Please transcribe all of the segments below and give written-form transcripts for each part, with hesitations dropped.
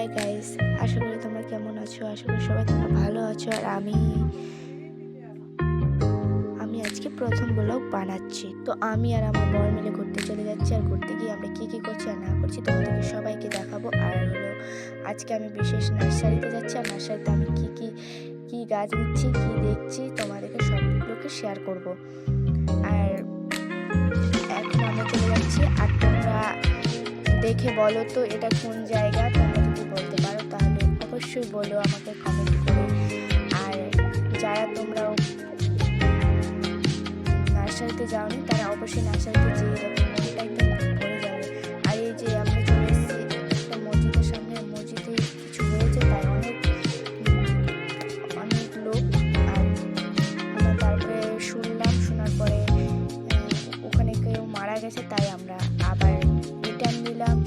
Hi guys, আশা করি তোমরা কেমন আছো। আশা করি সবাই তোমরা ভালো আছো। আর আমি আজকে প্রথম ব্লগ বানাচ্ছি। তো আমি আর আমার বর মিলে ঘুরতে চলে যাচ্ছি। আর ঘুরতে গিয়ে আমরা কী কী করছি আর না করছি তোমাদেরকে সবাইকে দেখাবো। আর আজকে আমি বিশেষ নার্সারিতে যাচ্ছি। আর নার্সারিতে আমি কী গাছ দিচ্ছি, কী দেখছি তোমাদেরকে সবগুলোকে শেয়ার করব। আর এখন আমরা চলে যাচ্ছি। আর তোমরা দেখে বলো তো এটা কোন জায়গা। তোমরা যদি বলতে পারো তাহলে অবশ্যই বলো আমাকে কমেন্ট করে। আর যারা তোমরাও নার্সারিতে যাওনি তারা অবশ্যই নার্সারিতে যেয়ে দেখো, মনটা একদম ভরে যাবে। আর এই যে আমরা চলে এসেছি একটা মসজিদের সামনে। মসজিদে কিছু হয়েছে তাই অনেক লোক। আর আমরা তারপরে শোনার পরে ওখানে কেউ মারা গেছে, তাই আমরা আবার রিটার্ন নিলাম।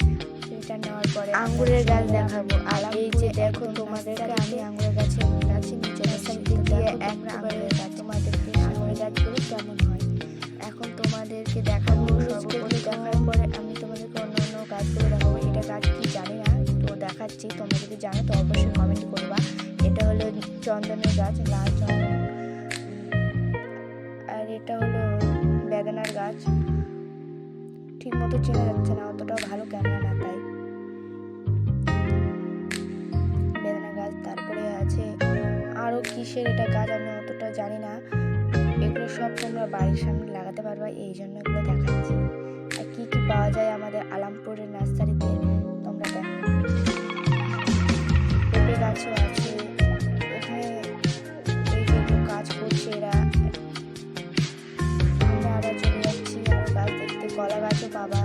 রিটার্ন নেওয়ার পরে আঙ্গুরের গাছ দেখাবো। আর এই যে দেখো তোমাদেরকে আমি আঙ্গুরের গাছে নিচে গিয়ে একবারে তোমাদেরকে আঙ্গুরের গাছগুলো কেমন হয় এখন তোমাদেরকে দেখাবো। সর্বোপরি দেখার পরে আমি তোমাদেরকে অন্য গাছগুলো দেখাবো। এটা গাছ কি জানি না, তো দেখাচ্ছি। তোমরা যদি জানো তো অবশ্যই কমেন্ট করবা। এটা হলো চন্দনের গাছ, লাল চন্দন। আর এটা হলো বেদানার গাছ। ঠিক মতো চেনা যাচ্ছে না, অতটাও ভালো ক্যামেরা না, তাই বেদানা গাছ। তারপরে আছে আরও কিসের এটা গাছ আমি অতটা জানি না। এগুলো সব তোমরা বাড়ির সামনে লাগাতে পারবা, এই জন্য এগুলো দেখাচ্ছি। আর কী কী পাওয়া যায় আমাদের আলামপুরের নার্সারিতে তোমরা দেখো। পেঁপে গাছও আছে এখানে। এই যেগুলো কাজ করছে এরা। আমরা আবার চলে যাচ্ছি আরও গাছ দেখতে। কলা গাছও পাবা।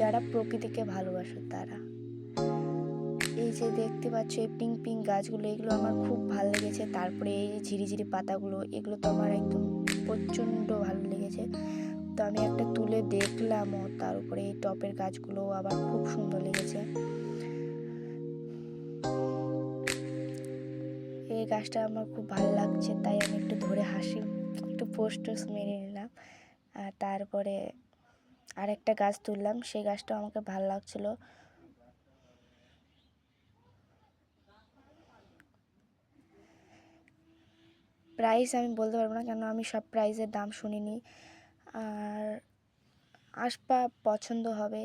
যারা প্রকৃতিকে ভালোবাসো তারা। এই যে দেখতে পাচ্ছ এই পিঙ্ক গাছগুলো, এগুলো আমার খুব ভালো লেগেছে। তারপরে এই যে ঝিরিঝিরি পাতাগুলো, এগুলো তো আমার একদম প্রচণ্ড ভালো লেগেছে। তো আমি একটা তুলে দেখলামও। তার উপরে এই টপের গাছগুলো আবার খুব সুন্দর লেগেছে। এই গাছটা আমার খুব ভালো লাগছে, তাই আমি একটু ধরে একটু পোস্ট মেরে নিলাম। আর তারপরে আরেকটা গাছ তুললাম, সেই গাছটাও আমাকে ভালো লাগছিল। প্রাইস আমি বলতে পারবো না, কেন আমি সব প্রাইসের দাম শুনিনি। আর আসবা, পছন্দ হবে।